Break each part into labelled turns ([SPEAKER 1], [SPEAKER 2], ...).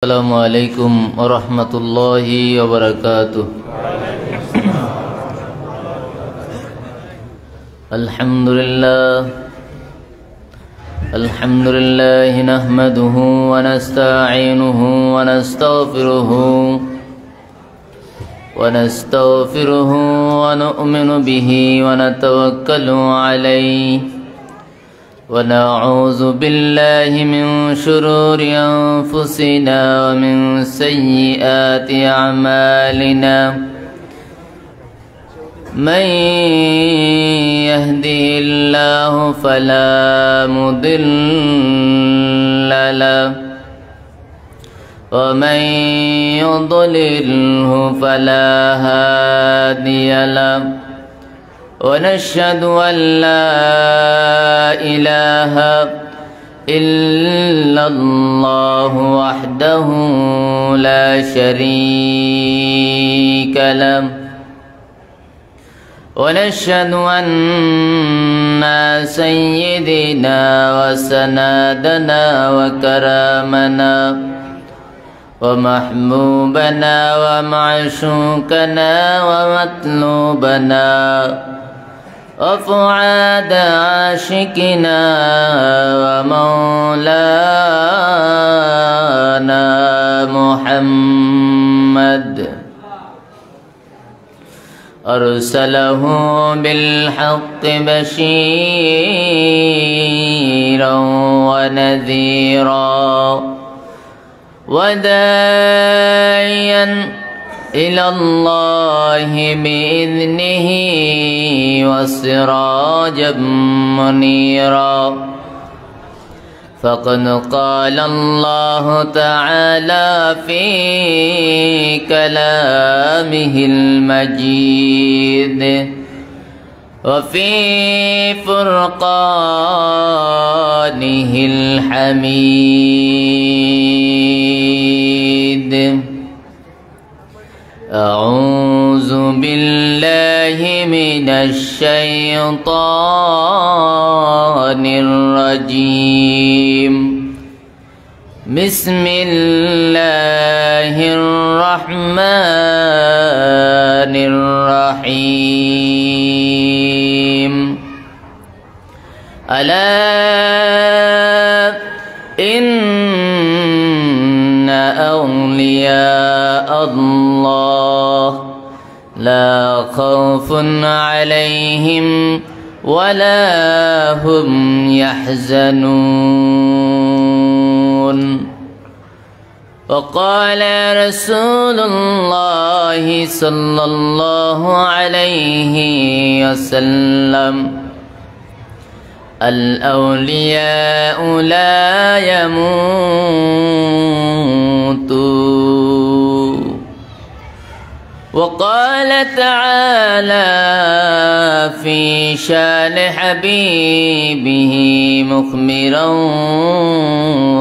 [SPEAKER 1] Assalamualaikum warahmatullahi wabarakatuh. Alhamdulillah nahmaduhu wa nasta'inuhu wa nastaghfiruhu wa nu'minu bihi wa natawakkalu alayhi wa na'udzu billahi min shururi anfusina wa min sayyiati a'malina man yahdihillahu fala mudilla lahu wa man yudlilhu fala hadiya lahu ونشهد أن لا إله إلا الله وحده لا شريك له ونشهد أن سيدنا وسندنا وكرامنا ومحبوبنا ومعشوقنا ومطلوبنا وفؤاد عاشقنا ومولانا محمد أرسله بالحق بشيرا ونذيرا وداعيا إلى الله بإذنه وسراجا منيرا فقد قال الله تعالى في كلامه المجيد وفي فرقانه الحميد أعوذ بالله من الشيطان الرجيم بسم الله الرحمن الرحيم ألا إن أولياء الله لا خوف عليهم ولا هم يحزنون وقال رسول الله صلى الله عليه وسلم الأولياء لا يموتون وقال تعالى في شان حبيبه مخبرا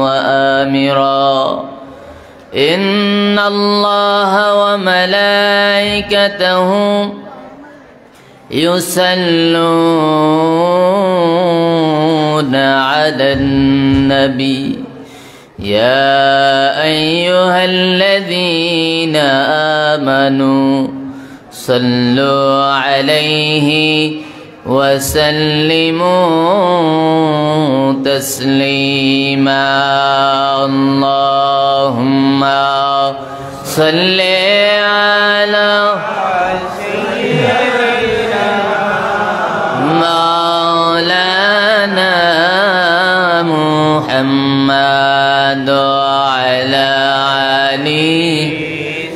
[SPEAKER 1] وآمرا إن الله وملائكته يصلون على النبي يا أيها الذين آمنوا صلوا عليه وسلموا تسليما اللهم صل على سيدنا مولانا محمد وعلى علي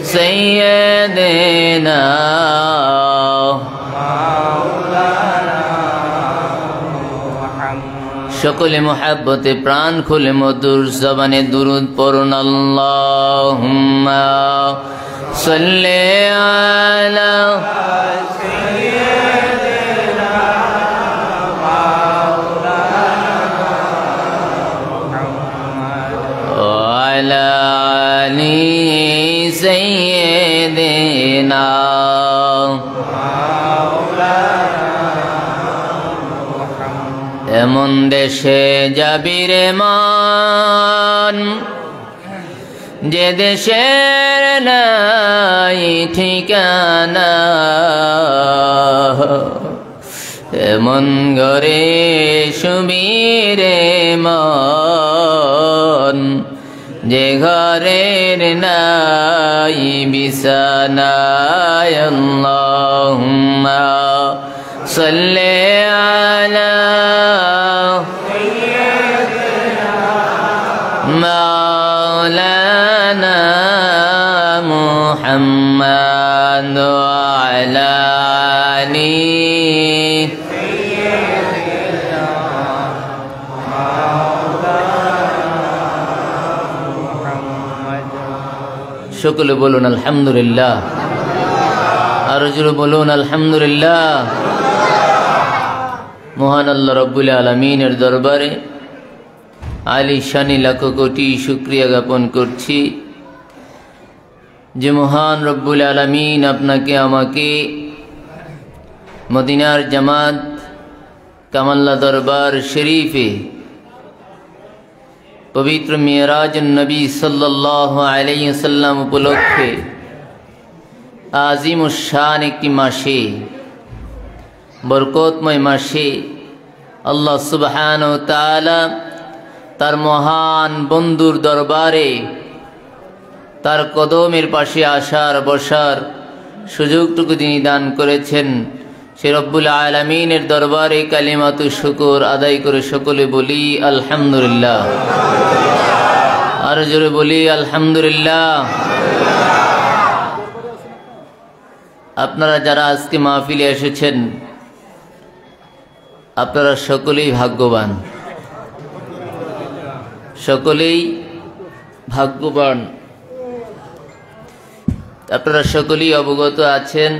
[SPEAKER 1] سيدنا সকলে মহব্বতে প্রাণ খুলে মধুর জবানে দুরূদ পড়ুন আল্লাহুম্মা সাল্লি আলা সাইয়্যিদিনা মাওলানা মুহাম্মদ ওয়া আলা আলি সাইয়্যিদিনা এমন দেশে যাবি রে মন যে দেশের নাই ঠিকানা এমন ঘরে শুবিরে মন যে ঘরের নাই বিছানা আল্লাহুম্মা সাল্লি আলা মাওলানা মুহাম্মাদ ওয়া আলা আলি সকলে বলুন আলহামদুলিল্লাহ, আরো জোরে বলুন আলহামদুলিল্লাহ। মহান আল্লাহ রব্বুল আলামিনের দরবারে আলিশানি লাখ কোটি শুকরিয়া জ্ঞাপন করছি যে মহান রব্বুল আলামিন আপনাকে আমাকে মদিনার জামাত কামাল্লা দরবার শরীফে পবিত্র মিরাজ নবী সাল্লাল্লাহু আলাইহি ওয়াসাল্লাম উপলক্ষে আজিমুশ শান একটি মাসে, বরকতময় মাসে আল্লাহ সুবহানাহু ওয়া তাআলা তার মহান বন্ধুর দরবারে তার কদমের পাশে আসার বসার সুযোগটুকু তিনি দান করেছেন। সে রব্বুল আলামিনের দরবারে কালিমাতু শুকর আদায় করে সকলে বলি আলহামদুলিল্লাহ, আর জোরে বলি আলহামদুলিল্লাহ। আপনারা যারা আজকে মাহফিলে এসেছেন আপনারা সকলেই ভাগ্যবান, সকলেই ভাগ্যবান। আপনারা সকলেই অবগত আছেন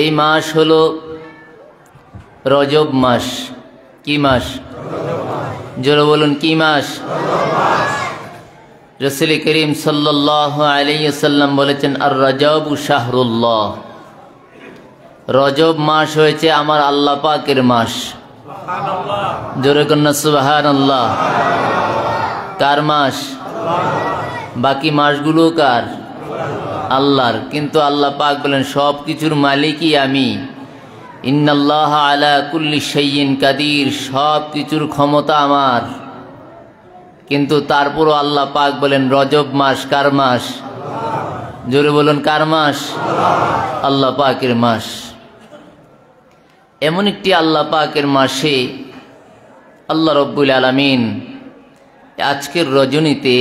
[SPEAKER 1] এই মাস হলো রজব মাস। কি মাস? জোরে বলুন কি মাস? রাসূল করিম সাল্লাল্লাহু আলাইহি ওয়াসাল্লাম বলেছেন আর রজবু শাহরুল্লাহ, রজব মাস হয়েছে আমার আল্লাহ পাকের মাস। জোরে কন্যা সুবহানাল্লাহ। কার মাস? বাকি মাসগুলো কার? আল্লাহর। কিন্তু আল্লাহ পাক বলেন সব কিছুর মালিকই আমি। ইন্নাল্লাহ আলা কুল্লি শাইইন কাদির, সব কিছুর ক্ষমতা আমার। কিন্তু তারপরও আল্লাহ পাক বলেন রজব মাস কার মাস? জোরে বলুন কার মাস? আল্লাহ পাকের মাস। এমন একটি আল্লাহ পাকের মাসে আল্লাহ রব্বুল আলামিন আজকের রজনীতে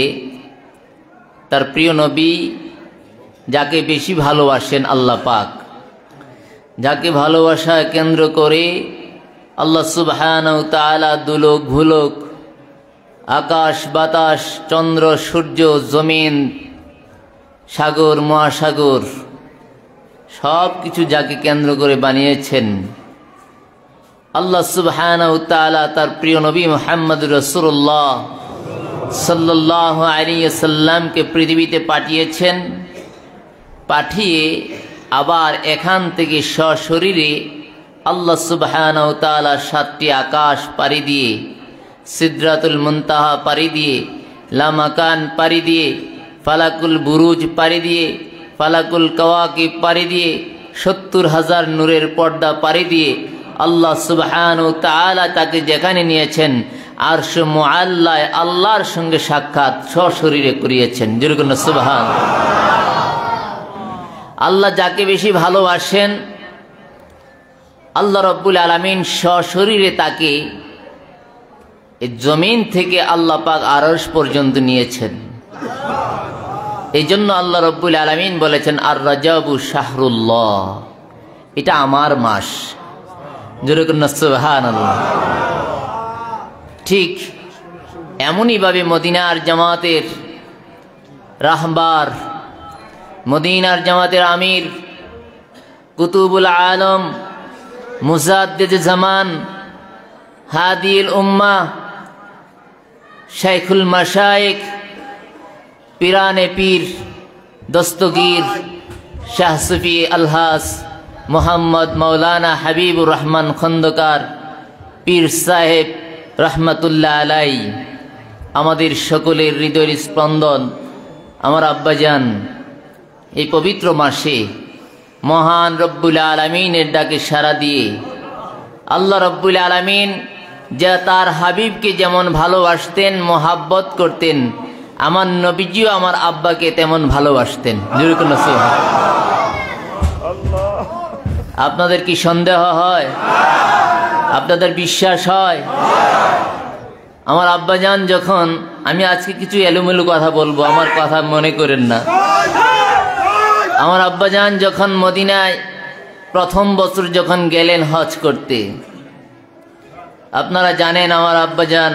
[SPEAKER 1] তার প্রিয় নবী যাকে বেশি ভালোবাসেন আল্লাহ পাক, যাকে ভালোবাসা কেন্দ্র করে আল্লাহ সুবহানাহু ওয়া তাআলা দুলোক ভুলোক, আকাশ বাতাস, চন্দ্র সূর্য, জমিন, সাগর মহাসাগর সব কিছু যাকে কেন্দ্র করে বানিয়েছেন আল্লাহ সুবহানাহু ওয়া তাআলা তার প্রিয় নবী মুহাম্মদুর রাসূলুল্লাহ সাল্লাল্লাহু আলাইহি ওয়াসাল্লামকে পৃথিবীতে পাঠিয়েছেন। পাঠিয়ে আবার এখান থেকে সশরীরে আল্লাহ সুবহানাহু ওয়া তাআলা ৭টি আকাশ পাড়ি দিয়ে, সিদরাতুল মুনতাহা পাড়ি দিয়ে, লামাকান পাড়ি দিয়ে, ফালাকুল বুরুজ পাড়ি দিয়ে, ফালাকুল কাওয়াকিব পাড়ি দিয়ে, ৭০,০০০ নূরের পর্দা পাড়ি দিয়ে আল্লাহ সুবহানাহু ওয়া তাআলা তাকে যেখানে নিয়েছেন আরশ মুআল্লায় আল্লাহর সঙ্গে সাক্ষাৎ সশরীরে করিয়েছেন। যেরকম সুবহানাল্লাহ। আল্লাহ যাকে বেশি ভালোবাসেন আল্লাহ রব্বুল আলামিন সশরীরে তাকে এই জমিন থেকে আল্লাহ পাক আরশ পর্যন্ত নিয়েছেন। এই জন্য আল্লাহ রব্বুল আলামিন বলেছেন আর রজবু শাহরুল্লাহ, এটা আমার মাস। যেরকম সুবহানাল্লাহ। ঠিক এমনই ভাবে মদিনার জামাতের রাহবার, মদিনার জামাতের আমির, কুতুবুল আলম, মুজাদ্দিদ জামান, হাদিল উম্মাহ, শাইখুল মাশায়েখ, পিরানে পীর, দস্তগীর শাহ সুফি আলহাস মোহাম্মদ মৌলানা হাবিবুর রহমান খন্দকার, পীর সাহেব রহমাতুল্লাহ আলাই, আমাদের সকলের হৃদয়ের স্পন্দন, আমার আব্বাজান এই পবিত্র মাসে মহান রব্বুল আলামিনের ডাকে সাড়া দিয়ে আল্লাহ রব্বুল আলামিন যা তার হাবিবকে যেমন ভালোবাসতেন, মোহাব্বত করতেন, আমার নবীজিও আমার আব্বাকে তেমন ভালোবাসতেন। আপনাদের কি সন্দেহ হয়? আপনাদের বিশ্বাস হয়? আমার আব্বাজান যখন, আমি আজকে কিছু এলোমেলো কথা বলবো, আমার কথা মনে করেন না। আমার আব্বাজান যখন মদিনায় প্রথম বছর যখন গেলেন হজ করতে, আপনারা জানেন আমার আব্বাজান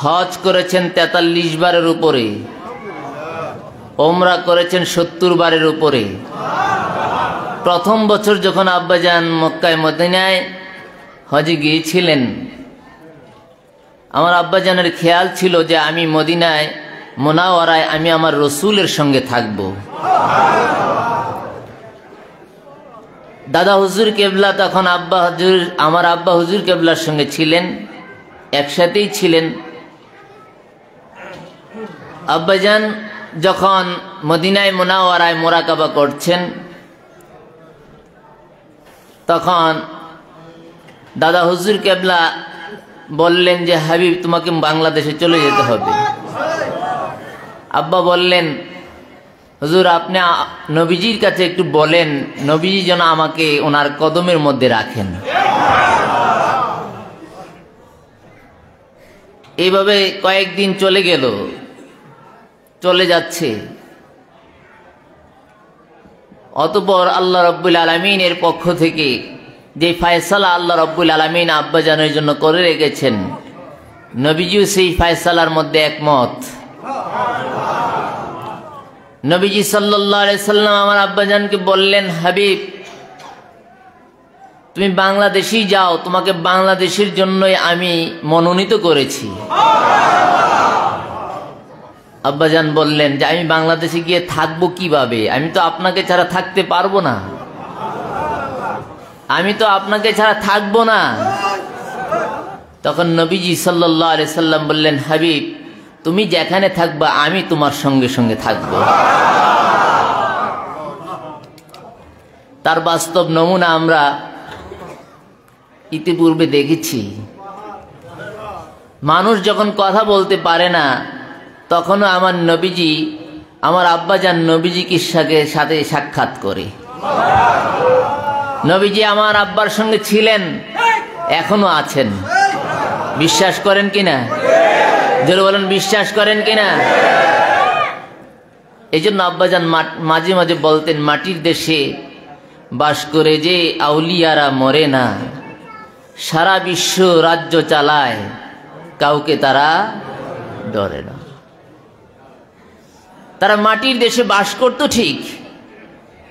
[SPEAKER 1] হজ করেছেন 43 বারের উপরে, ওমরা করেছেন 70 বারের উপরে। প্রথম বছর যখন আব্বাজান মক্কায় মদিনায় হজে গিয়েছিলেন, আমার আব্বাজানের খেয়াল ছিল যে আমি মদিনায় মুনাওয়ারায় আমি আমার রসুলের সঙ্গে থাকব। দাদা হুজুর কেবলা তখন আমার আব্বা হুজুর কেবলার সঙ্গে ছিলেন, একসাথেই ছিলেন। আব্বাজান যখন মদিনায় মুনাওয়ারায় মোরাকাবা করছেন, তখন দাদা হুজুর কেবলা বললেন যে হাবিব, তোমাকে বাংলাদেশে চলে যেতে হবে। আব্বা বললেন, হুজুর আপনি নবীজির কাছে একটু বলেন, নবীজি যেন আমাকে ওনার কদমের মধ্যে রাখেন। এইভাবে কয়েকদিন চলে গেল, চলে যাচ্ছে। অতঃপর আল্লাহ রব্বুল আলামিনের পক্ষ থেকে যে ফয়সালা আল্লাহ রব্বুল আলামিন আব্বাজানের জন্য করে রেখেছেন, নবীজিও সেই ফয়সালার মধ্যে একমত। নবীজি সাল্লাল্লাহু আলাইহি সাল্লাম আমার আব্বাজানকে বললেন, হাবিব তুমি বাংলাদেশেই যাও, তোমাকে বাংলাদেশের জন্যই আমি মনোনীত করেছি। আব্বাজান বললেন যে আমি বাংলাদেশে গিয়ে থাকবো কিভাবে? আমি তো আপনাকে ছাড়া থাকতে পারবো না, আমি তো আপনাকে ছাড়া থাকবো না। তখন নবীজি সাল্লাল্লাহু আলাইহি সাল্লাম বললেন, হাবিব তুমি যেখানে থাকবা আমি তোমার সঙ্গে সঙ্গে থাকবো। তার বাস্তব নমুনা আমরা ইতিপূর্বে দেখেছি। মানুষ যখন কথা বলতে পারে না, তখনও আমার নবীজি, আমার আব্বাজান নবীজিকে সাথে সাক্ষাৎ করে। নবীজি আমার আব্বার সঙ্গে ছিলেন, এখনো আছেন। বিশ্বাস করেন কিনা? জোরে বলেন, বিশ্বাস করেন কিনা? এই জন্য আব্বাজান মাঝে মাঝে বলতেন, মাটির দেশে বাস করে যে আউলিয়ারা মরে না, সারা বিশ্ব রাজ্য চালায়, কাউকে তারা ডরে না। তারা মাটির দেশে বাস করতো ঠিক,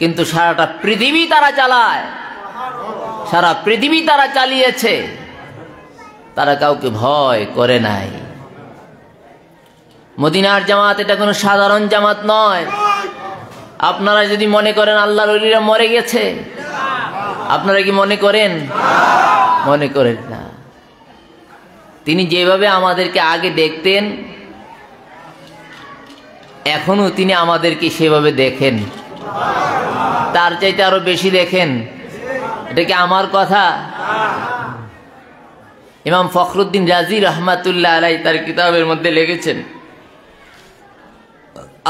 [SPEAKER 1] কিন্তু সারাটা পৃথিবী তারা চালায়, সারা পৃথিবী তারা চালিয়েছে, তারা কাউকে ভয় করে নাই। মদিনার জামাত এটা কোনো সাধারণ জামাত নয়। আপনারা যদি মনে করেন আল্লাহর ওলিরা মরে গেছে, আপনারা কি মনে করেন? মনে করেন না। তিনি যেভাবে আমাদেরকে আগে দেখতেন, এখনো তিনি আমাদেরকে সেভাবে দেখেন, তার চাইতে আরো বেশি দেখেন। এটা কি আমার কথা? ইমাম ফখরুদ্দিন রাজি রহমাতুল্লাহ আলাই তার কিতাবের মধ্যে লিখেছেন,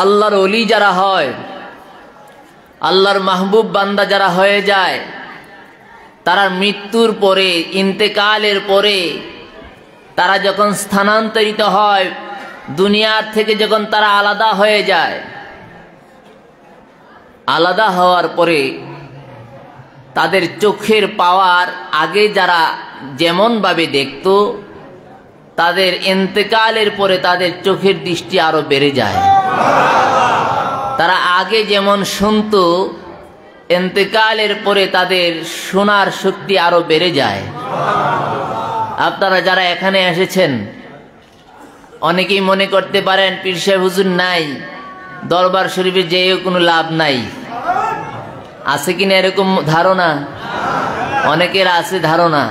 [SPEAKER 1] আল্লাহর ওলি যারা হয়, আল্লাহর মাহবুব বান্দা যারা হয়ে যায়, তারা মৃত্যুর পরে, ইন্তেকালের পরে, তারা যখন স্থানান্তরিত হয়, দুনিয়ার থেকে যখন তারা আলাদা হয়ে যায়, আলাদা হওয়ার পরে তাদের চোখের পাওয়ার আগে যারা যেমন ভাবে দেখত, তাদের ইন্তেকালের পরে তাদের চোখের দৃষ্টি আরো বেড়ে যায়। তারা আগে যেমন শুনত, ইন্তেকালের পরে তাদের শোনার শক্তি আরো বেড়ে যায়। আপনারা যারা এখানে এসেছেন, অনেকেই মনে করতে পারেন পীর সাহেব হুজুর নাই, দরবার শরীফে যেয়েও কোনো লাভ নাই। আছে কিনা এরকম ধারণা? অনেকের আছে ধারণা।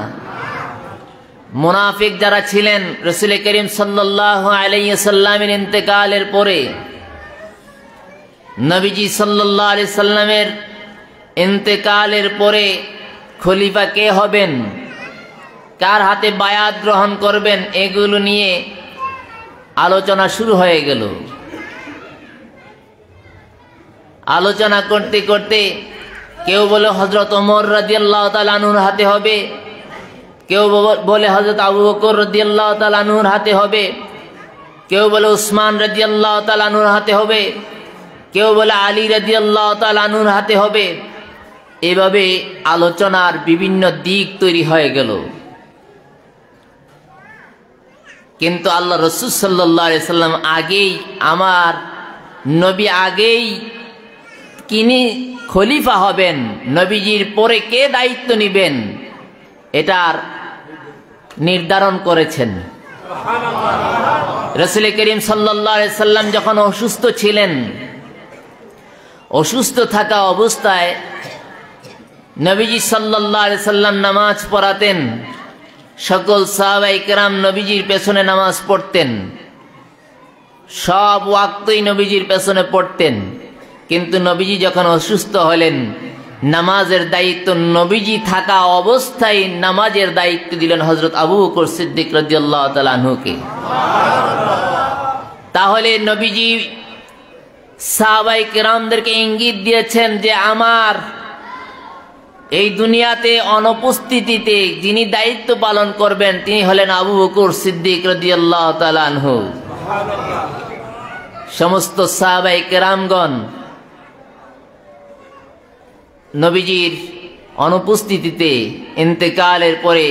[SPEAKER 1] মুনাফিক যারা ছিলেন রাসূল করিম সাল্লাল্লাহু আলাইহি ওয়াসাল্লামের ইন্তেকালের পরে নবীজি সাল্লাল্লাহু আলাইহি সাল্লামের ইন্তেকালের পরে খলিফা কে হবেন, কার হাতে বায়াত গ্রহণ করবেন, এগুলো নিয়ে আলোচনা শুরু হয়ে গেল। আলোচনা করতে করতে কেউ বলে হযরত ওমর রাদিয়াল্লাহু তাআলা আনহুর হাতে হবে, কেউ বলে হযরত আবু বকর রাদিয়াল্লাহু তাআলা আনহুর হাতে হবে, কেউ বলে উসমান রাদিয়াল্লাহু তাআলা আনহুর হাতে হবে, কেউ বলে আলী রাদিয়াল্লাহু তাআলা আনহুর হাতে হবে। এভাবে আলোচনার বিভিন্ন দিক তৈরি হয়ে গেল। কিন্তু আল্লাহ রাসূল সাল্লাল্লাহু আলাইহি সাল্লাম আগেই, আমার নবী আগেই কিনি খলিফা হবেন, নবীজির পরে কে দায়িত্ব নেবেন, এটার নির্ধারণ করেছেন। রাসূল করিম সাল্লাল্লাহু আলাইহি সাল্লাম যখন অসুস্থ ছিলেন, অসুস্থ থাকা অবস্থায় নবীজি সাল্লাল্লাহু আলাইহি সাল্লাম নামাজ পড়াতেন। সকল সাহাবায়ে কেরাম নবীজির পেছনে নামাজ পড়তেন, সব ওয়াক্তই নবীজির পেছনে পড়তেন। কিন্তু নবীজি যখন অসুস্থ হলেন, নামাজের দায়িত্ব নবীজি থাকা অবস্থায় নামাজের দায়িত্ব দিলেন হযরত আবু বকর সিদ্দিক রাদিয়াল্লাহু তাআলা আনহুকে। তাহলে নবীজি সাহাবায়ে কেরামদেরকে ইঙ্গিত দিয়েছেন যে আমার এই দুনিয়াতে অনুপস্থিতিতে যিনি দায়িত্ব পালন করবেন তিনি হলেন আবু বকর সিদ্দিক রাদিয়াল্লাহু তাআলা আনহু। সমস্ত সাহাবায়ে কেরামগণ নবীজির অনুপস্থিতিতে ইন্তেকালের পরে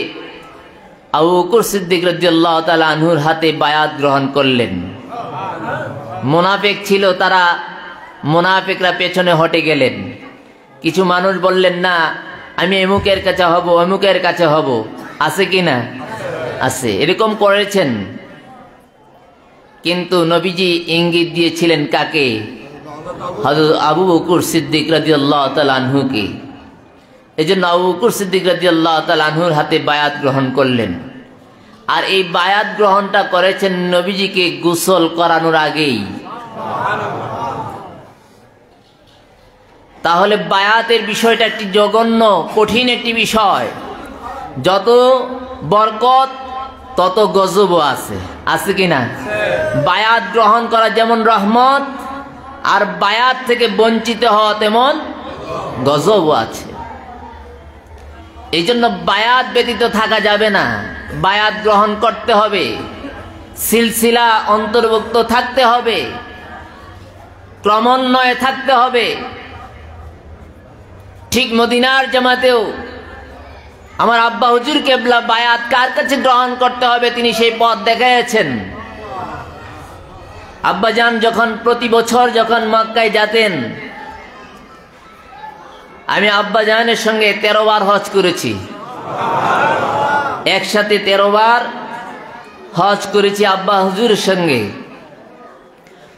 [SPEAKER 1] আবু বকর সিদ্দিক রাদিয়াল্লাহু তাআলা আনহুর হাতে বায়াত গ্রহণ করলেন। মুনাফিক ছিল, তারা মুনাফিকরা পেছনে হটে গেলেন। কিছু মানুষ বললেন না আমি এমুকের কাছে হব, অমুকের কাছে হব, আছে কি না? আছে, এরকম করেছেন। কিন্তু নবীজি ইঙ্গিত দিয়েছিলেন কাকে? হযরত আবু বকর সিদ্দিক রাদিয়াল্লাহু তাআলা আনহুকে। এজন্য আবু বকর সিদ্দিক রাদিয়াল্লাহু তাআলা আনহুর হাতে বায়াত গ্রহণ করলেন। আর এই বায়াত গ্রহণটা করেছেন নবীজিকে গোসল করানোর আগেই। তাহলে বায়াতের বিষয়টা একটি জঘন্য কঠিন একটি বিষয়। যত বরকত তত গজবও আছে, আছে কিনা? বায়াত গ্রহণ করা যেমন রহমত, আর বায়াত থেকে বঞ্চিত হওয়া তেমন গজবও আছে। এই জন্য বায়াত ব্যতীত থাকা যাবে না, বায়াত গ্রহণ করতে হবে, সিলসিলা অন্তর্ভুক্ত থাকতে হবে, ক্রমান্বয়ে থাকতে হবে। ঠিক মদিনার জামাতেও আমার আব্বা হুজুর কেবলা বায়াত কার কাছে গ্রহণ করতে হবে তিনি সেই পথ দেখাইছেন। আব্বাজান যখন প্রতি বছর যখন মক্কায় যেতেন, আমি আব্বাজানের সঙ্গে 13 বার হজ করেছি, একসাথে 13 বার হজ করেছি আব্বা হুজুরের সঙ্গে।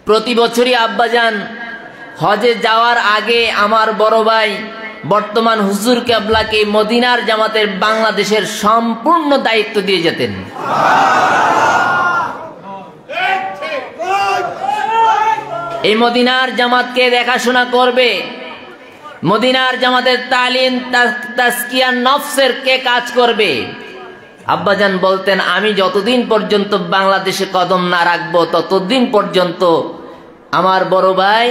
[SPEAKER 1] প্রতি বছরই আব্বাজান হজে যাওয়ার আগে আমার বড় ভাই বর্তমান হুজুর কেবলাকে মদিনার জামাতের বাংলাদেশের সম্পূর্ণ দায়িত্ব দিয়ে যেতেন। এই মদিনার জামাতকে দেখাশোনা করবে, মদিনার জামাতের তালিম তাজকিয়া নফসের কে কাজ করবে। আব্বাজান বলতেন আমি যতদিন পর্যন্ত বাংলাদেশে কদম না রাখবো ততদিন পর্যন্ত আমার বড় ভাই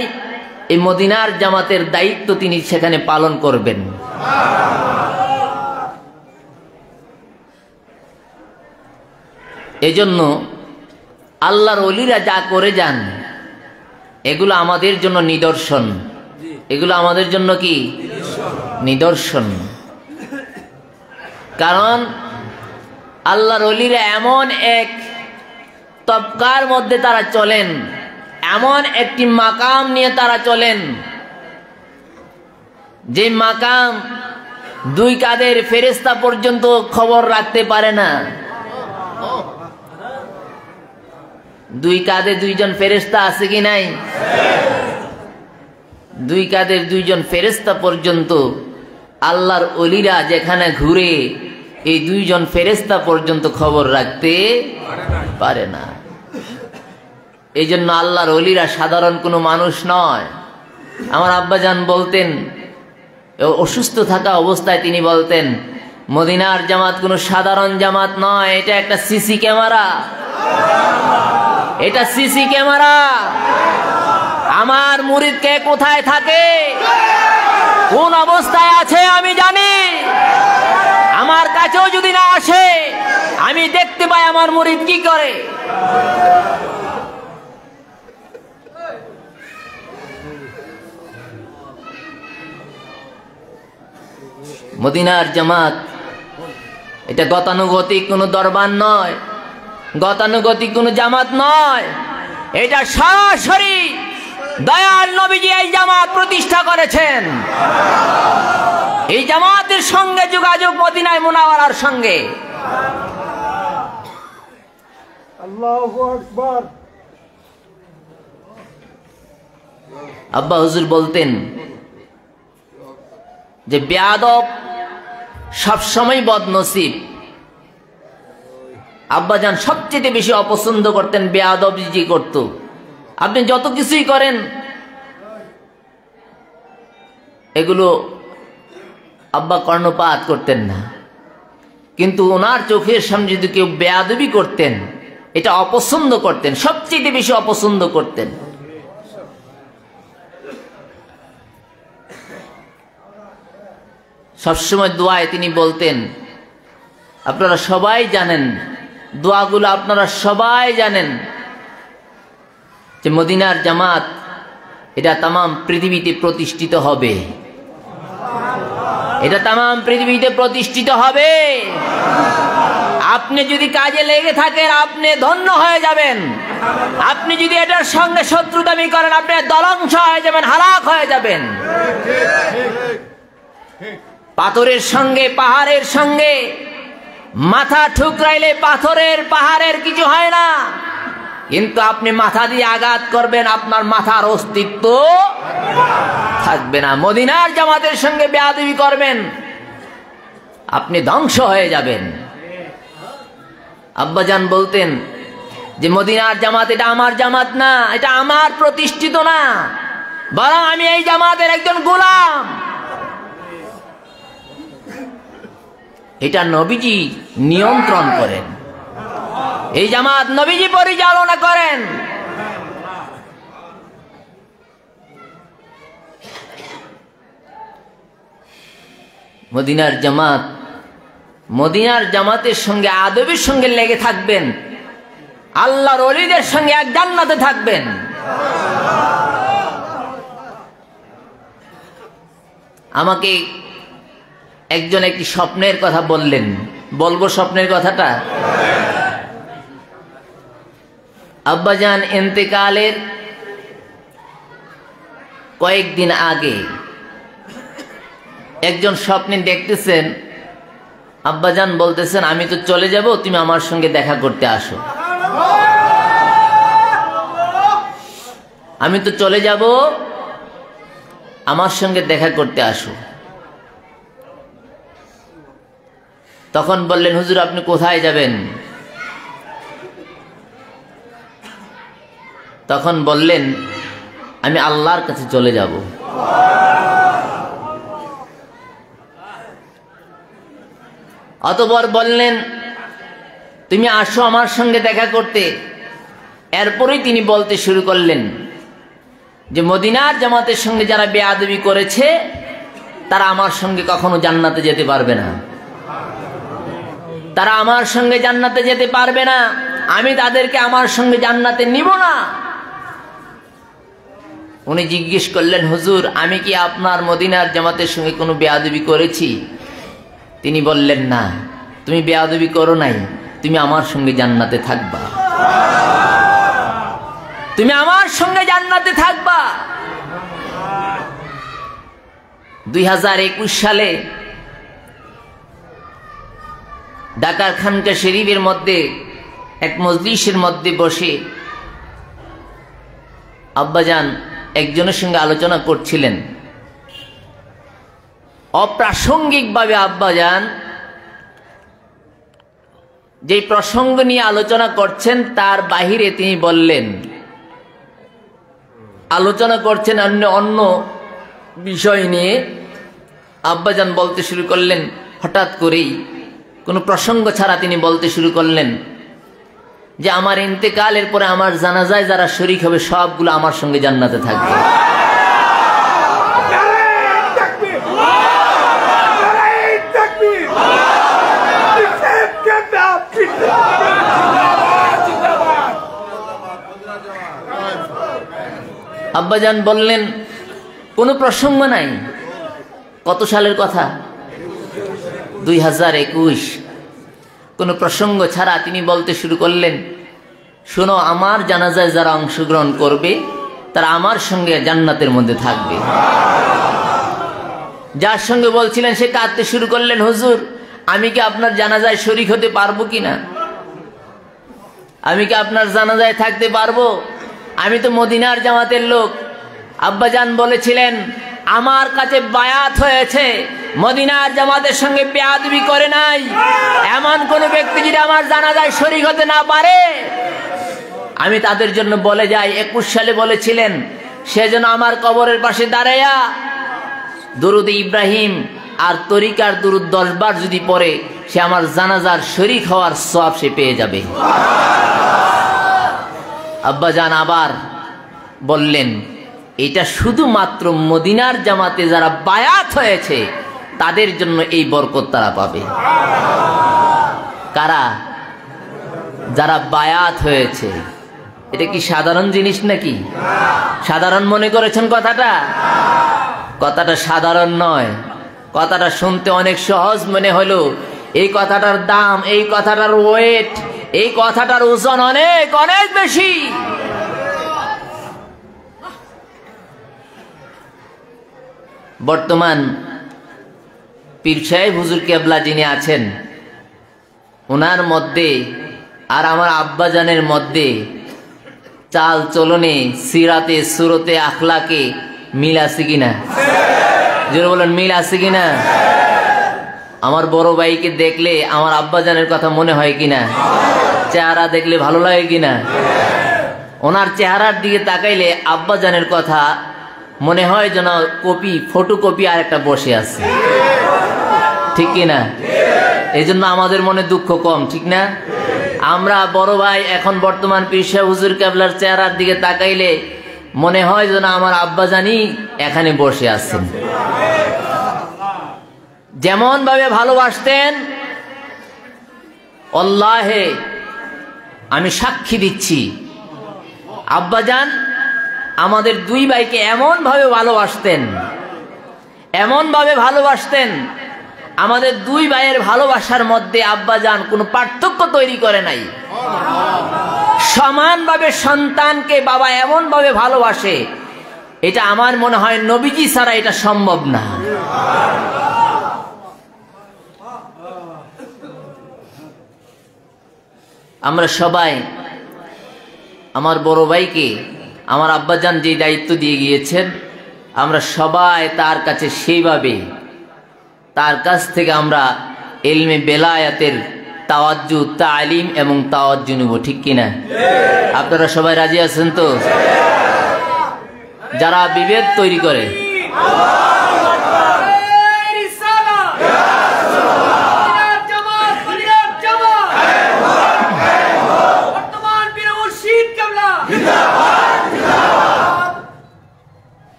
[SPEAKER 1] এই মদিনার জামাতের দায়িত্ব তিনি সেখানে পালন করবেন। এজন্য আল্লাহর ওলিরা যা করে যান এগুলো আমাদের জন্য নিদর্শন, এগুলো আমাদের জন্য কি নিদর্শন। কারণ আল্লাহর ওলিরা এমন এক তবকার মধ্যে তারা চলেন, এমন একটি মাকাম নিয়ে তারা চলেন যে মাকাম দুই কাঁধের ফেরেশতা পর্যন্ত খবর রাখতে পারে না। দুই কাঁধে দুইজন ফেরেশতা আছে কি নাই? দুই কাঁধের দুইজন ফেরেশতা পর্যন্ত আল্লাহর ওলিরা যেখানে ঘুরে এই দুইজন ফেরেশতা পর্যন্ত খবর রাখতে পারে না। এই জন্য আল্লাহর ওলিরা সাধারণ কোনো মানুষ নয়। আমার আব্বাজান বলতেন, অসুস্থ থাকা অবস্থায় তিনি বলতেন, মদিনার জামাত কোনো সাধারণ জামাত নয়, এটা একটা সিসি ক্যামেরা, এটা সিসি ক্যামেরা। আমার মুরিদ কে কোথায় থাকে, কোন অবস্থায় আছে আমি জানি। আমার কাছেও যদি না আসে, আমি দেখতে পাই আমার মুরিদ কি করে। মদিনার জামাত এটা গতানুগতিক কোনো দরবার নয়, গতানুগতিক কোনো জামাত নয়, এটা সরাসরি দয়াল নবীজি এই জামাত প্রতিষ্ঠা করেছেন। এই জামাতের সঙ্গে যোগাযোগ মদিনায় মুনাওয়ারার সঙ্গে।
[SPEAKER 2] আল্লাহু আকবার।
[SPEAKER 1] আব্বা হুজুর বলতেন যে বেয়াদব সবসময় বদনসিব। আব্বাজান সবচেয়ে বেশি অপছন্দ করতেন বেয়াদবি করত। আপনি যত কিছুই করেন এগুলো আব্বা কর্ণপাত করতেন না, কিন্তু ওনার চোখের সামনে যদি কেউ বেয়াদবি করতেন এটা অপছন্দ করতেন, সবচেয়ে বেশি অপছন্দ করতেন। সবসময় দোয়ায় তিনি বলতেন, আপনারা সবাই জানেন দোয়াগুলো, আপনারা সবাই জানেন যে মদিনার জামাত এটা তামাম পৃথিবীতে প্রতিষ্ঠিত হবে, এটা তামাম পৃথিবীতে প্রতিষ্ঠিত হবে। আপনি যদি কাজে লেগে থাকেন আপনি ধন্য হয়ে যাবেন। আপনি যদি এটার সঙ্গে শত্রুতামি করেন আপনি দলংস হয়ে যাবেন, হালাক হয়ে যাবেন। পাথরের সঙ্গে পাহাড়ের সঙ্গে মাথা ঠুকরাইলে পাহাড়ের কিছু হয় না, কিন্তু আপনি মাথা দিয়ে আঘাত করবেন আপনার মাথার অস্তিত্ব থাকবে না। মদিনার জামাতের সঙ্গে বেয়াদবি করবেন আপনি ধ্বংস হয়ে যাবেন। আব্বাজান বলতেন যে মদিনার জামাত এটা আমার জামাত না, এটা আমার প্রতিষ্ঠিত না, বরং আমি এই জামাতের একজন গোলাম। এটা নবীজি নিয়ন্ত্রণ করেন, এই জামাত নবীজি পরিচালনা করেন। মদিনার জামাত, মদিনার জামাতের সঙ্গে আদবের সঙ্গে লেগে থাকবেন, আল্লাহর ওলিদের সঙ্গে এক জান্নাতে থাকবেন। আমাকে একজন একটি স্বপ্নের কথা বললেন, বলবো স্বপ্নের কথাটা? আব্বাজান ইন্তেকালের কয়েকদিন আগে একজন স্বপ্নে দেখতেছেন, আব্বাজান বলতেছেন আমি তো চলে যাব, তুমি আমার সঙ্গে দেখা করতে আসো। আমি তো চলে যাব, আমার সঙ্গে দেখা করতে আসো। তখন বললেন হুজুর আপনি কোথায় যাবেন? তখন বললেন আমি আল্লাহর কাছে চলে যাব। অতঃপর বললেন তুমি আসো আমার সঙ্গে দেখা করতে। এরপরেই তিনি বলতে শুরু করলেন যে মদিনার জামাতের সঙ্গে যারা বেয়াদবি করেছে তারা আমার সঙ্গে কখনো জান্নাতে যেতে পারবে না, তারা আমার সঙ্গে জান্নাতে যেতে পারবে না, আমি তাদেরকে আমার সঙ্গে জান্নাতে নিব না। উনি জিজ্ঞেস করলেন হুজুর আমি কি আপনার মদিনার জামাতের সঙ্গে কোনো বেয়াদবি করেছি? তিনি বললেন না, তুমি বেয়াদবি করো নাই, তুমি আমার সঙ্গে জান্নাতে থাকবা, তুমি আমার সঙ্গে জান্নাতে থাকবা। 2021 সালে ঢাকার খানকা শরীফের মধ্যে এক মজলিসের মধ্যে বসে আব্বাজান একজনের সঙ্গে আলোচনা করছিলেন। অপ্রাসঙ্গিকভাবে আব্বাজান যে প্রসঙ্গ নিয়ে আলোচনা করছেন তার বাহিরে তিনি বললেন, আলোচনা করছেন অন্য বিষয় নিয়ে। আব্বাজান বলতে শুরু করলেন, হঠাৎ করেই কোনো প্রসঙ্গ ছাড়া তিনি বলতে শুরু করলেন যে আমার ইন্তেকালের পরে আমার জানাজায় যারা শরীক হবে সবগুলো আমার সঙ্গে জান্নাতে থাকবে। আব্বাজান বললেন, কোনো প্রসঙ্গ নাই। কত সালের কথা? 2021। কোনো প্রসঙ্গ ছাড়া তিনি বলতে শুরু করলেন, শোনো, আমার জানাজায় যারা অংশগ্রহণ করবে তারা আমার সঙ্গে জান্নাতের মধ্যে থাকবে। যার সঙ্গে বলছিলেন সে কাঁদতে শুরু করলেন, হুজুর আমি কি আপনার জানাজায় শরীক হতে পারবো কিনা? আমি কি আপনার জানাজায় থাকতে পারবো? আমি তো মদিনার জামাতের লোক। আব্বাজান বলেছিলেন, আমার কাছে বায়াত হয়েছে, মদিনার জামাতের সঙ্গে বেয়াদবি করে নাই এমন কোন ব্যক্তি যদি আমার জানাজায় শরীক হতে না পারে আমি তাদের জন্য বলে যাই। 21 সালে বলেছিলেন, সে যেন আমার কবরের পাশে দাঁড়াইয়া দুরুদ ইব্রাহিম আর তরিকার দুরুদ 10 বার যদি পড়ে সে আমার জানাজার শরীক হওয়ার সওয়াব সে পেয়ে যাবে। আব্বাজান আবার বললেন, এটা শুধুমাত্র মদিনার জামাতে যারা বায়াত হয়েছে তাদের জন্য এই বরকত তারা পাবে। কারা? যারা বায়াত হয়েছে। এটা কি সাধারণ জিনিস নাকি? সাধারণ মনে করেছেন কথাটা? কথাটা সাধারণ নয়। কথাটা শুনতে অনেক সহজ মনে হলো, এই কথাটার দাম, এই কথাটার ওয়েট, এই কথাটার ওজন অনেক অনেক বেশি। বর্তমান পীর সাহেব হুজুর কেবলা যিনি আছেন ওনার মধ্যে আর আমার আব্বাজানের মধ্যে চাল চলনে, সিরাতে, সুরতে, আখলাকে মিল আছে কিনা? জোরে বলেন, মিল আছে কিনা? আমার বড় ভাইকে দেখলে আমার আব্বাজানের কথা মনে হয় কিনা? চেহারা দেখলে ভালো লাগে কিনা? ওনার চেহারার দিকে তাকাইলে আব্বাজানের কথা মনে হয় যেন ফটোকপি আর একটা বসে আছে, ঠিক কিনা? এই জন্য আমাদের মনে দুঃখ কম, ঠিক না? আমরা বড় ভাই এখন বর্তমান পীর সাহেব হুজুর কেবলার চেহারার দিকে তাকাইলে মনে হয় যেন আমার আব্বাজানই এখানে বসে আছেন। যেমন ভাবে ভালোবাসতেন, আল্লাহে আমি সাক্ষী দিচ্ছি, আব্বাজান আমাদের দুই ভাইকে এমন ভাবে ভালোবাসতেন, আমাদের দুই ভাইয়ের ভালোবাসার মধ্যে আব্বাজান কোনো পার্থক্য তৈরি করে নাই। সমানভাবে সন্তানকে বাবা এমন ভাবে ভালোবাসে, এটা আমার মনে হয় নবীজি ছাড়া এটা সম্ভব না। আমরা সবাই আমার বড় ভাইকে আমার আব্বাজান যে দায়িত্ব দিয়ে গিয়েছেন, আমরা সবাই তার কাছে সেইভাবে তার কাছ থেকে আমরা ইলমে বেলায়াতের তাওয়াজ্জু, তালিম এবং তাওয়াজ্জু নেব, ঠিক কিনা? আপনারা সবাই রাজি আছেন তো? যারা বিভেদ তৈরি করে,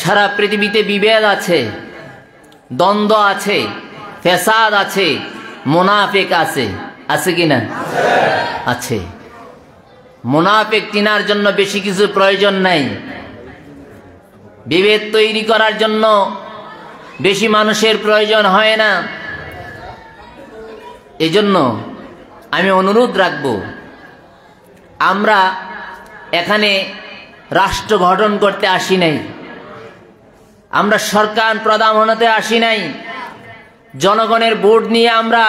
[SPEAKER 1] সারা পৃথিবীতে বিভেদ আছে, দ্বন্দ্ব আছে, ফেসাদ আছে, মুনাফিক আছে, আছে কিনা? আছে। মুনাফিক চিনার জন্য বেশি কিছু প্রয়োজন নাই, বিভেদ তৈরি করার জন্য বেশি মানুষের প্রয়োজন হয় না। এজন্য আমি অনুরোধ রাখব, আমরা এখানে রাষ্ট্র গঠন করতে আসি নাই, আমরা সরকার প্রধান হতে আসি নাই, জনগণের ভোট নিয়ে আমরা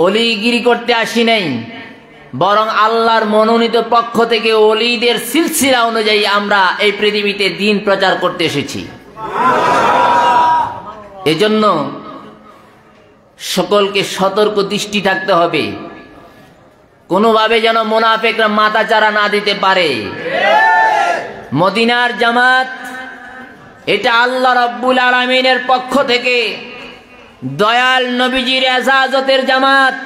[SPEAKER 1] অলিগিরি করতে আসি নাই, বরং আল্লাহর মনোনীত পক্ষ থেকে ওলিদের সিলসিলা অনুযায়ী আমরা এই পৃথিবীতে দ্বীন প্রচার করতে এসেছি। এজন্য সকলকে সতর্ক দৃষ্টি থাকতে হবে, কোনোভাবে যেন মুনাফিকরা মাথাচাড়া না দিতে পারে। মদিনার জামাত এটা আল্লাহ রাব্বুল আলামিনের পক্ষ থেকে দয়াল নবীজির এজাজতের জামাত।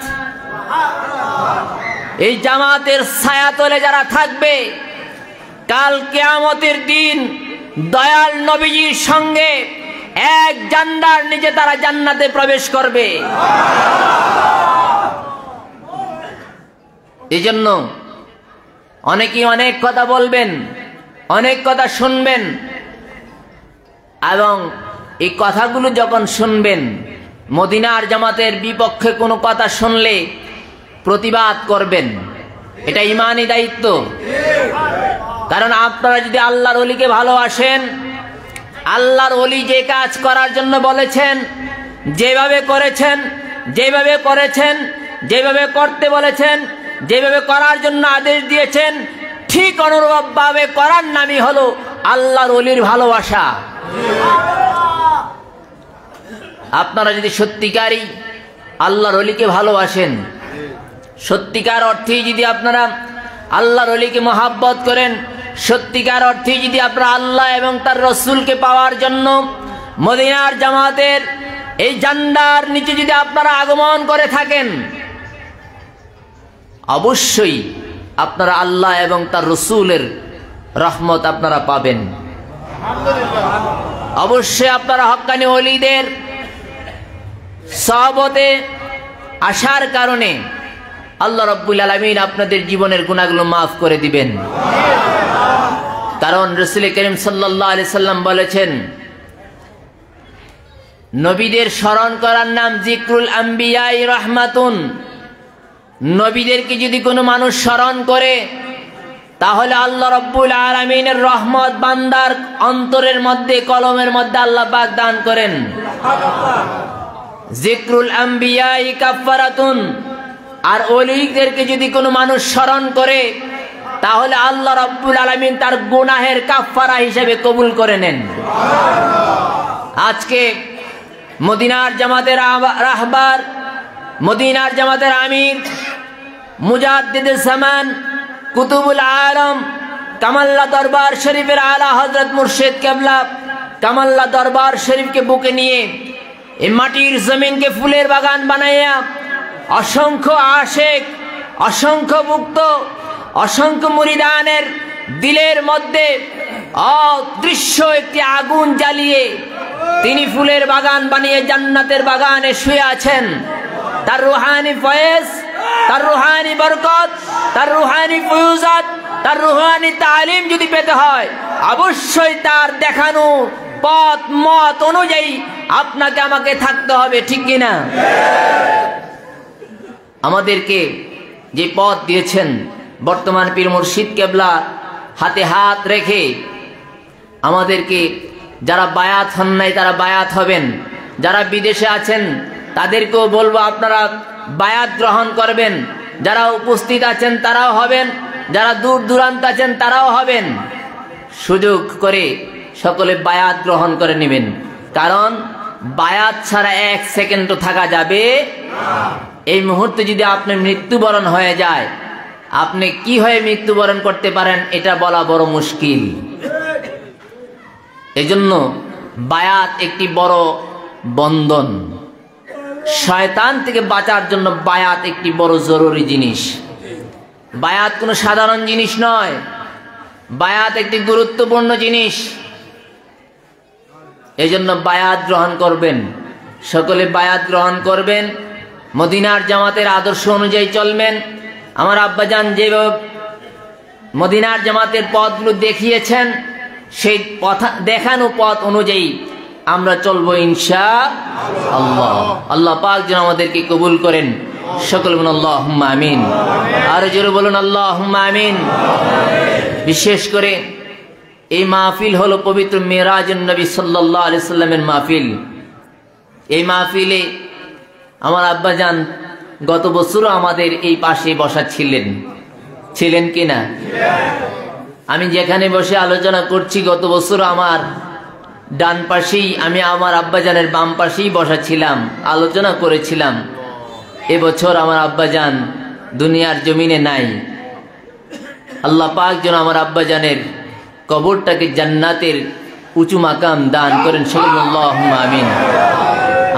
[SPEAKER 1] এই জামাতের ছায়াতলে যারা থাকবে কাল কিয়ামতের দিন দয়াল নবীজির সঙ্গে এক জান্নার নিচে তারা জান্নাতে প্রবেশ করবে। এই জন্য অনেকেই অনেক কথা বলবেন, অনেক কথা শুনবেন, এবং এই কথাগুলো যখন শুনবেন মদিনার জামাতের বিপক্ষে কোনো কথা শুনলে প্রতিবাদ করবেন। এটা ঈমানি দায়িত্ব। কারণ আপনারা যদি আল্লাহর ওলিকে ভালোবাসেন, আল্লাহর ওলি যে কাজ করার জন্য বলেছেন, যেভাবে করেছেন, যেভাবে করতে বলেছেন, যেভাবে করার জন্য আদেশ দিয়েছেন, ঠিক অনুরূপভাবে করার নামই হলো আল্লাহর ওলির ভালোবাসা। আপনারা যদি সত্যিকারই আল্লাহর ওলিকে ভালোবাসেন, সত্যিকার অর্থেই যদি আপনারা আল্লাহর ওলিকে মহাব্বত করেন, সত্যিকার অর্থেই যদি আপনারা আল্লাহ এবং তার রসুলকে পাওয়ার জন্য মদিনার জামাতের এই ঝান্ডার নিচে যদি আপনারা আগমন করে থাকেন, অবশ্যই আপনারা আল্লাহ এবং তার রসুলের রহমত আপনারা পাবেন। অবশ্যই আপনারা হক্কানি ওলিদের সহবতে আসার কারণে আল্লাহ রাব্বুল আলামিন আপনাদের জীবনের গুনাহগুলো মাফ করে দিবেন। কারণ রাসূল করিম সাল্লাল্লাহু আলাইহি সাল্লাম বলেছেন, নবীদের স্মরণ করার নাম যিকরুল আম্বিয়াই রাহমাতুন। নবীদেরকে যদি কোনো মানুষ স্মরণ করে তাহলে আল্লাহ রাব্বুল আলামিনের রহমত বান্দার অন্তরের মধ্যে, কলমের মধ্যে আল্লাহ পাক দান করেন। যিকরুল আম্বিয়াই কাফারাতুন। আর ওলিদেরকে যদি কোনো মানুষ স্মরণ করে তাহলে আল্লাহ রাব্বুল আলামিন তার গুনাহের কাফারা হিসেবে কবুল করে নেন। আজকে মদিনার জামাতের রাহবার, মদিনার জামাতের আমির, মুজাদ্দিদে জামান, কুতুবুল আলম, কামাল্লা দরবার শরীফের আলা হযরত মুর্শিদ কেবলা কামাল্লা দরবার শরীফকে বুকে নিয়ে এই মাটির জমিনকে ফুলের বাগান বানাইয়া অসংখ্য আশেক, অসংখ্য ভক্ত, অসংখ্য মুরিদানের দিলের মধ্যে অদৃশ্য একটি আগুন জ্বালিয়ে তিনি ফুলের বাগান বানিয়ে জান্নাতের বাগানে শুয়ে আছেন। তার রুহানি ফয়েজ, তার রুহানি বরকত, তার রুহানি ফয়ুজাত, তার রুহানি তালিম যদি পেতে হয় অবশ্যই তার দেখানো পথ মত অনুযায়ী আপনাকে আমাকে থাকতে হবে, ঠিক কিনা? আমাদেরকে যে পথ দিয়েছেন বর্তমান পীর মুর্শিদ কেবলা হাতে হাত রেখে আমাদেরকে, যারা বায়াত হন নাই তারা বায়াত হবেন, যারা বিদেশে আছেন তাদেরকেও বলবো আপনারা বায়াত গ্রহণ করবেন, যারা উপস্থিত আছেন তারাও হবেন, যারা দূর দূরান্ত আছেন তারাও হবেন। সুযোগ করে সকলে বায়াত গ্রহণ করে নেবেন। কারণ বায়াত ছাড়া এক সেকেন্ডও থাকা যাবে না। এই মুহূর্তে যদি আপনি মৃত্যুবরণ হয়ে যায়, আপনি কি হয়ে মৃত্যুবরণ করতে পারেন এটা বলা বড় মুশকিল। এজন্য বায়াত একটি বড় বন্ধন। শয়তান থেকে বাঁচার জন্য বায়াত একটি বড় জরুরি জিনিস। বায়াত কোনো সাধারণ জিনিস নয়, বায়াত একটি গুরুত্বপূর্ণ জিনিস। এজন্য বায়াত গ্রহণ করবেন, সকলে বায়াত গ্রহণ করবেন, মদিনার জামাতের আদর্শ অনুযায়ী চলবেন। আমার আব্বাজান যেভাবে মদিনার জামাতের পথগুলো দেখিয়েছেন সেই পথ দেখানো পথ অনুযায়ী আমরা চলবো ইনশাআল্লাহ। আল্লাহ পাক যেন আমাদেরকে কবুল করেন। সকল বলুন আল্লাহুম্মা আমিন। আর জোরে বলুন আল্লাহুম্মা আমিন। বিশেষ করে এই মাহফিল হলো পবিত্র মিরাজুন নবী সাল্লাল্লাহু আলাইহি সাল্লামের মাহফিল। এই মাহফিলে আমার আব্বাজান গত বছরও আমাদের এই পাশে বসা ছিলেন কিনা? আমি যেখানে বসে আলোচনা করছি গত বছর আমার ডান পাশেই, আমি আমার আব্বাজানের বাম পাশেই বসা ছিলাম, আলোচনা করেছিলাম এবছর আমার আব্বাজান দুনিয়ার জমিনে নাই। আল্লাহ পাক যেন আমার আব্বাজানের কবরটাকে জান্নাতের উঁচু মাকাম দান করেন, সকলে আল্লাহুম্মা আমিন।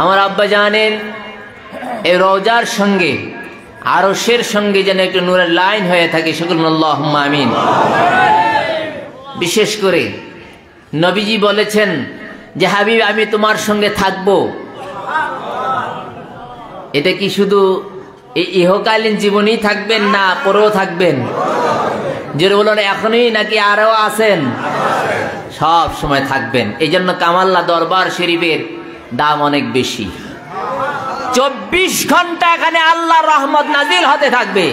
[SPEAKER 1] আমার আব্বাজানের এই রওজার সঙ্গে আরশের সঙ্গে যেন একটা নূরের লাইন হয়ে থাকে, সকলে আল্লাহুম্মা আমিন। বিশেষ করে নবীজি বলেছেন যে হাবিব আমি তোমার সঙ্গে থাকবো। এটা কি শুধু এই ইহকালীন জীবনেই থাকবেন না পরেও থাকবেন? যে বলুন এখনই নাকি আরো আছেন? সব সময় থাকবেন। এই জন্য কামাল্লা দরবার শরীফের দাম অনেক বেশি। 24 ঘন্টা এখানে আল্লাহর রহমত নাজিল হতে থাকবে।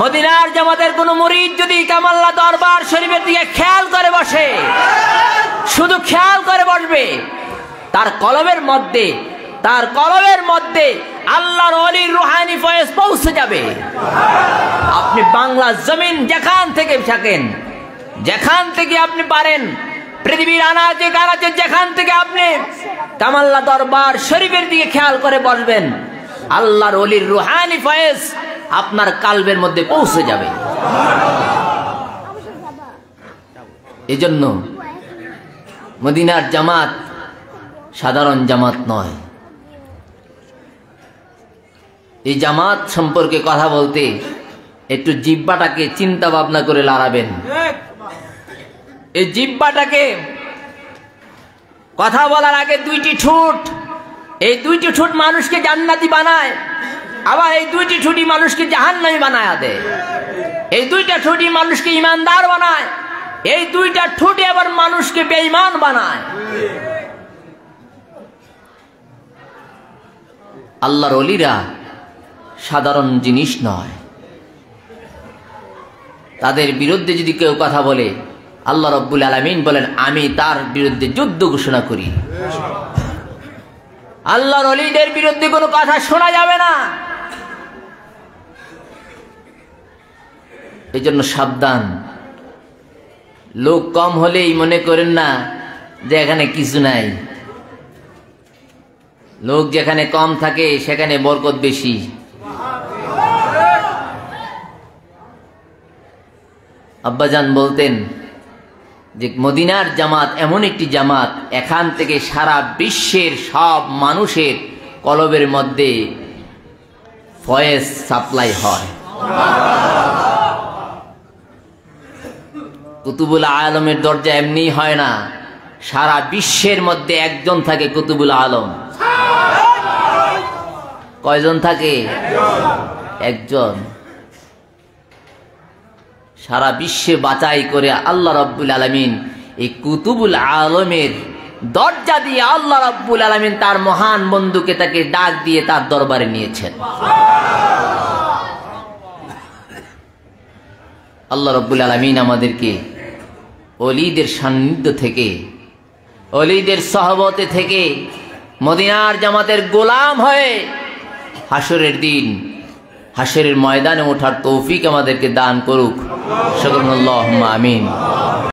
[SPEAKER 1] মদিনার জামাতের কোন মুরিদ যদি কামাল্লা দরবার শরীফের দিকে খেয়াল করে বসে, শুধু খেয়াল করে বসবে, তার কলবের মধ্যে আল্লাহর ওলির রুহানি ফয়েজ পৌঁছে যাবে। আপনি বাংলা জমিন যেখান থেকে থাকেন, যেখান থেকে আপনি পারেন, পৃথিবীর আনাচে কানাচে যেখান থেকে আপনি কামাল্লা দরবার শরীফের দিকে খেয়াল করে বসবেন, আল্লাহর ওলির রুহানি ফয়েজ আপনার কালবের মধ্যে পৌঁছে যাবে। এজন্য মদিনার জামাত সাধারণ জামাত নয়। এই জামাত সম্পর্কে কথা বলতে একটু জিহ্বাটাকে চিন্তা ভাবনা করে লড়াবেন। এই জিহ্বাটাকে কথা বলার আগে দুইটি ঠোঁট, এই দুইটি ঠোঁট মানুষকে জান্নাতি বানায়, আবার এই দুইটি ঠোঁটই মানুষকে জাহান্নামী বানায় দেয়। এই দুইটা ঠোঁটই মানুষকে ইমানদার বানায়, এই দুইটা ঠোঁটে আবার মানুষকে বেঈমান বানায়। আল্লাহর ওলিরা সাধারণ জিনিস নয়। তাদের বিরুদ্ধে যদি কেউ কথা বলে, আল্লাহ রাব্বুল আলামিন বলেন আমি তার বিরুদ্ধে যুদ্ধ ঘোষণা করি। আল্লাহর ওলিদের বিরুদ্ধে কোনো কথা শোনা যাবে না। এই জন্য সাবধান। লোক কম হলেই মনে করেন না যে এখানে কিছু নাই। লোক যেখানে কম থাকে সেখানে বরকত বেশি। আব্বাজান বলতেন যে মদিনার জামাত এমন একটি জামাত, এখান থেকে সারা বিশ্বের সব মানুষের কলবের মধ্যে ফয়েজ সাপ্লাই হয়। কুতুবুল আলমের দরজা এমনি হয় না, সারা বিশ্বের মধ্যে একজন থাকে কুতুবুল আলম। কয়জন থাকে? একজন। সারা বিশ্বে বাছাই করে আল্লাহ রাব্বুল আলামিন এই কুতুবুল আলমের দরজা দিয়ে আল্লাহ রাব্বুল আলামিন তার মহান বন্ধুকে তাকে ডাক দিয়ে তার দরবারে নিয়েছেন। আল্লাহ রাব্বুল আলামিন আমাদেরকে ওলিদের সান্নিধ্য থেকে, ওলিদের সহবতে থেকে মদিনার জামাতের গোলাম হয়ে হাসরের দিন, হাসরের ময়দানে ওঠার তৌফিক আমাদেরকে দান করুক। সকলে আল্লাহুম্মা আমিন।